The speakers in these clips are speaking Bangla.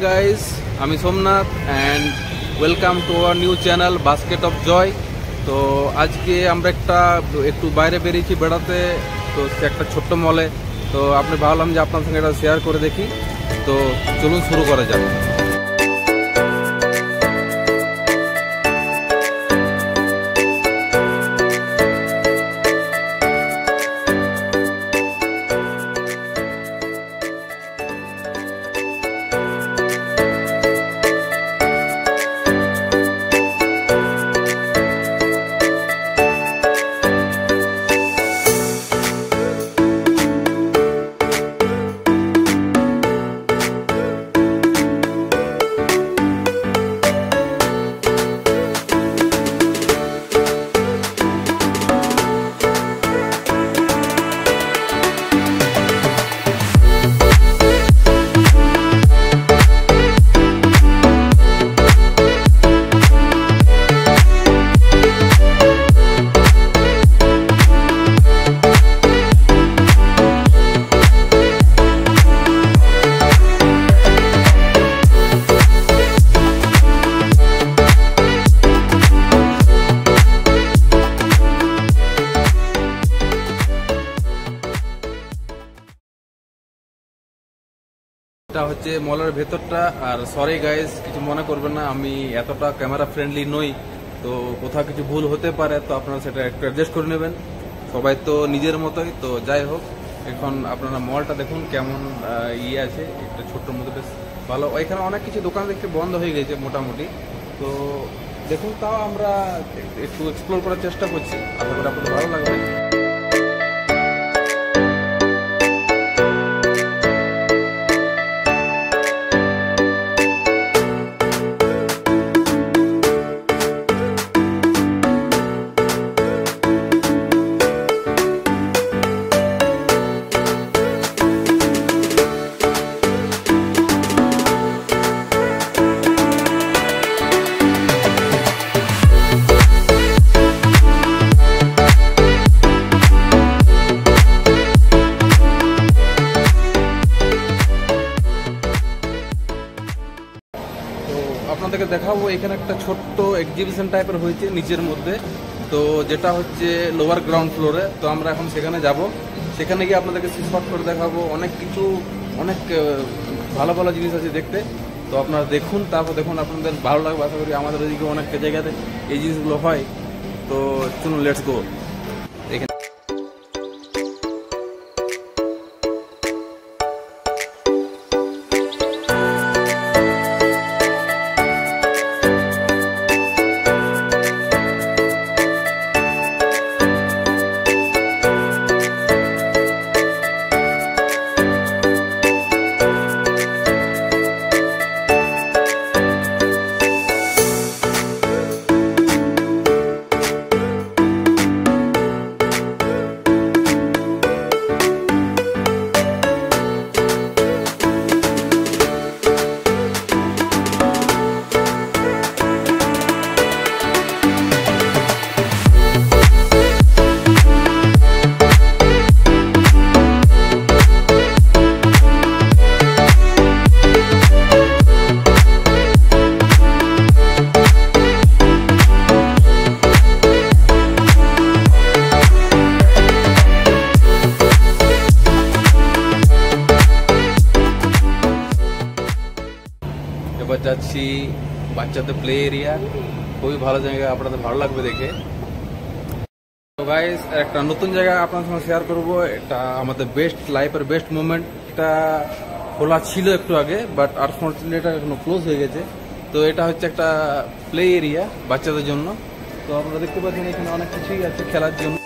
guys, আমি Somnath and welcome to our new channel Basket of Joy। তো আজকে আমরা একটু বাইরে বেরিয়েছি বেড়াতে, তো একটা ছোট্ট মলে। তো আপনি ভাবলাম যে আপনার সঙ্গে এটা শেয়ার করে দেখি। তো চলুন শুরু করা যাক। এটা হচ্ছে মলের ভেতরটা। আর সরি গাইস, কিছু মনে করবেন না, আমি এতটা ক্যামেরা ফ্রেন্ডলি নই, তো কোথাও কিছু ভুল হতে পারে, তো আপনারা সেটা একটু অ্যাডজাস্ট করে নেবেন। সবাই তো নিজের মতোই। তো যাই হোক, এখন আপনারা মলটা দেখুন কেমন আছে, একটা ছোট্ট মধ্যে বেশ ভালো। এখানে অনেক কিছু দোকান দেখতে বন্ধ হয়ে গেছে মোটামুটি। তো দেখুন, তাও আমরা একটু এক্সপ্লোর করার চেষ্টা করছি, আশা করি আপনাদের ভালো লাগবে। আপনাদেরকে দেখাবো, এখানে একটা ছোট্ট এক্সিবিশন টাইপের হয়েছে নিচের মধ্যে, তো যেটা হচ্ছে লোয়ার গ্রাউন্ড ফ্লোরে। তো আমরা এখন সেখানে যাব, সেখানে গিয়ে আপনাদেরকে স্পট করে দেখাবো। অনেক কিছু, অনেক ভালো ভালো জিনিস আছে দেখতে। তো আপনারা দেখুন, তারপর দেখুন আপনাদের ভালো লাগবে। আশা করি আমাদের ওইদিকে অনেক জায়গাতে এই জিনিসগুলো হয়। তো চলুন, লেটস গো। এবার যাচ্ছি বাচ্চাদের প্লে এরিয়া, খুবই ভালো জায়গা, আপনাদের ভালো লাগবে দেখে। তো গাইস, একটা নতুন জায়গা আপনার সঙ্গে শেয়ার করবো। এটা আমাদের লাইফের বেস্ট মোমেন্ট। এটা খোলা ছিল একটু আগে, বাট আনফরচুনেটলি এটা এখনো ক্লোজ হয়ে গেছে। তো এটা হচ্ছে একটা প্লে এরিয়া বাচ্চাদের জন্য। তো আপনারা দেখতে পাচ্ছেন এখানে অনেক কিছুই আছে খেলার জন্য।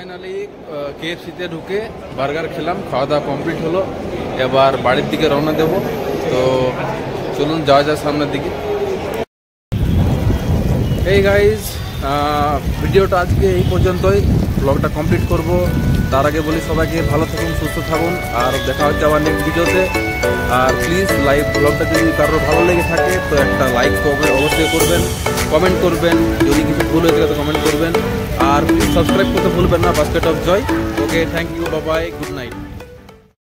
ফাইনালি KFC-তে ঢুকে বার্গার খেলাম, খাওয়া দাওয়া কমপ্লিট হলো। এবার বাড়ির দিকে রওনা দেব। তো চলুন যাওয়া যায় সামনের দিকে। এই গাইজ, ভিডিওটা আজকে এই পর্যন্তই, ব্লগটা কমপ্লিট করব। তার আগে বলি সবাইকে ভালো থাকুন, সুস্থ থাকুন, আর দেখা হচ্ছে আবার নেক্সট ভিডিওতে। আর প্লিজ লাইভ ব্লগটা যদি কারোর ভালো লেগে থাকে তো একটা লাইক অবশ্যই করবেন, কমেন্ট করবেন, যদি কিছু ভুল হয়ে থাকে তো কমেন্ট করবেন, আর প্লিজ সাবস্ক্রাইব করতে ভুলবেন না basket of joy. Okay, thank you, bye bye, good night.